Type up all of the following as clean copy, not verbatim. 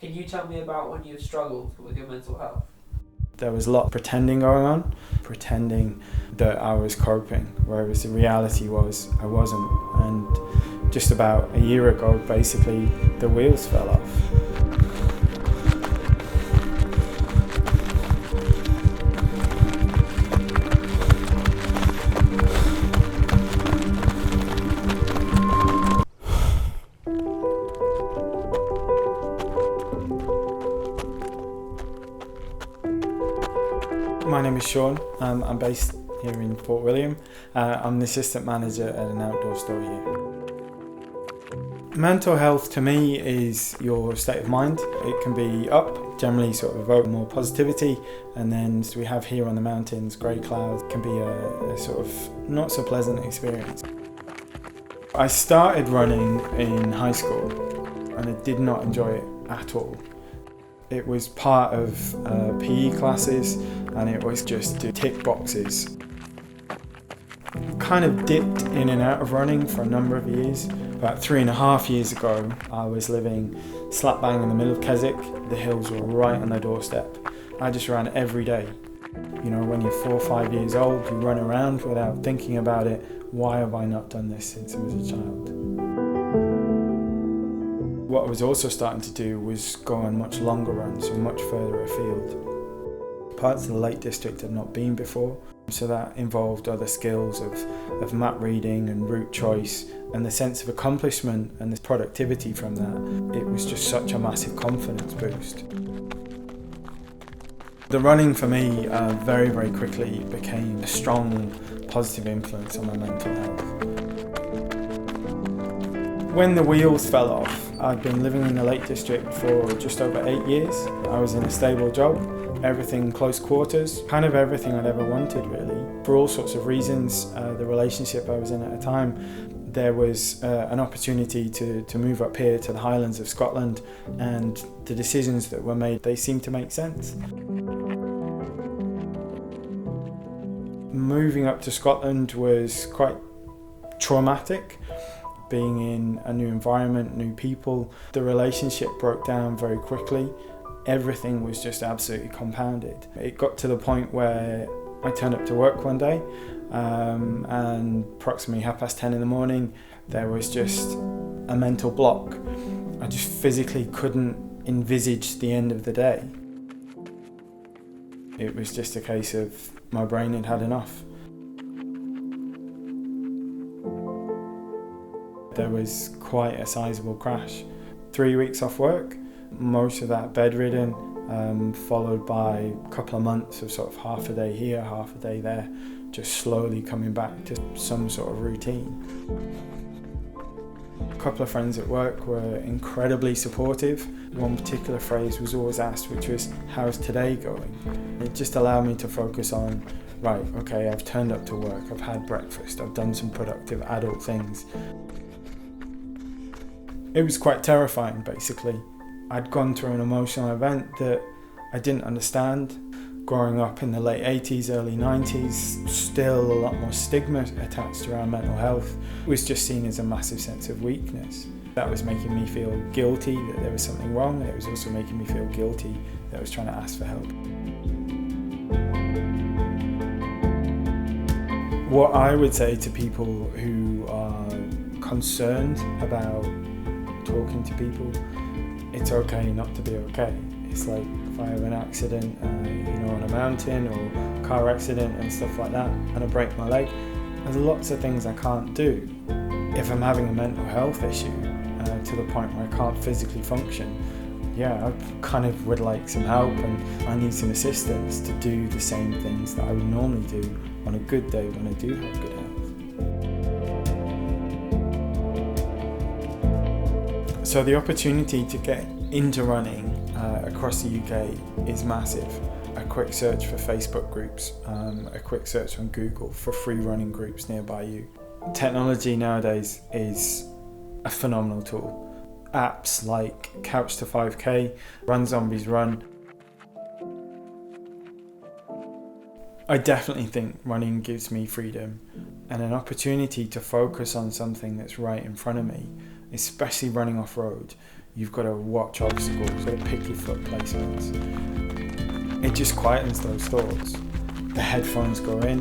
Can you tell me about when you've struggled with your mental health? There was a lot of pretending going on, pretending that I was coping, whereas the reality was I wasn't. And just about a year ago, basically, the wheels fell off. My name is Sean. I'm based here in Fort William. I'm the assistant manager at an outdoor store here. Mental health to me is your state of mind. It can be up, generally sort of evoke more positivity, and then as we have here on the mountains, grey clouds can be a sort of not so pleasant experience. I started running in high school and I did not enjoy it at all. It was part of PE classes and it was just to tick boxes. Kind of dipped in and out of running for a number of years. About 3.5 years ago, I was living slap bang in the middle of Keswick. The hills were right on the doorstep. I just ran every day. You know, when you're 4 or 5 years old, you run around without thinking about it. Why have I not done this since I was a child? What I was also starting to do was go on much longer runs, so much further afield. Parts of the Lake District I'd not been before, so that involved other skills of map reading and route choice, and the sense of accomplishment and the productivity from that. It was just such a massive confidence boost. The running for me very, very quickly became a strong positive influence on my mental health. When the wheels fell off, I'd been living in the Lake District for just over 8 years. I was in a stable job, everything close quarters, kind of everything I'd ever wanted really. For all sorts of reasons, the relationship I was in at the time, there was an opportunity to move up here to the Highlands of Scotland, and the decisions that were made, they seemed to make sense. Moving up to Scotland was quite traumatic. Being in a new environment, new people, the relationship broke down very quickly. Everything was just absolutely compounded. It got to the point where I turned up to work one day and approximately 10:30 in the morning, there was just a mental block. I just physically couldn't envisage the end of the day. It was just a case of my brain had had enough. There was quite a sizable crash. 3 weeks off work, most of that bedridden, followed by a couple of months of sort of half a day here, half a day there, just slowly coming back to some sort of routine. A couple of friends at work were incredibly supportive. One particular phrase was always asked, which was, "How's today going?" It just allowed me to focus on, right, okay, I've turned up to work, I've had breakfast, I've done some productive adult things. It was quite terrifying, basically. I'd gone through an emotional event that I didn't understand. Growing up in the late 80s, early 90s, still a lot more stigma attached around mental health. It was just seen as a massive sense of weakness. That was making me feel guilty that there was something wrong, and it was also making me feel guilty that I was trying to ask for help. What I would say to people who are concerned about talking to people, it's okay not to be okay. It's like if I have an accident, on a mountain or car accident and stuff like that, and I break my leg, there's lots of things I can't do. If I'm having a mental health issue to the point where I can't physically function, I kind of would like some help, and I need some assistance to do the same things that I would normally do on a good day when I do have good health. So the opportunity to get into running across the UK is massive. A quick search for Facebook groups, a quick search on Google for free running groups nearby you. Technology nowadays is a phenomenal tool. Apps like Couch to 5K, Run Zombies Run. I definitely think running gives me freedom and an opportunity to focus on something that's right in front of me, especially running off-road. You've got to watch obstacles, you've got to pick your foot placements. It just quietens those thoughts. The headphones go in,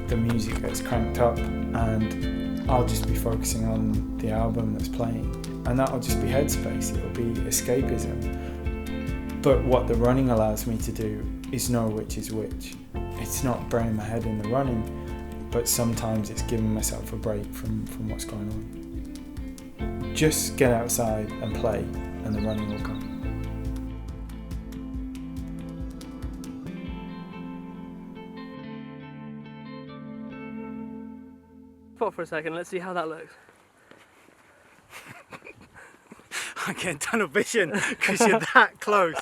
the music gets cranked up, and I'll just be focusing on the album that's playing. And that'll just be headspace, it'll be escapism. But what the running allows me to do is know which is which. It's not burning my head in the running, but sometimes it's giving myself a break from what's going on. Just get outside and play, and the running will come. Spot for a second, let's see how that looks. I'm getting tunnel vision because you're that close.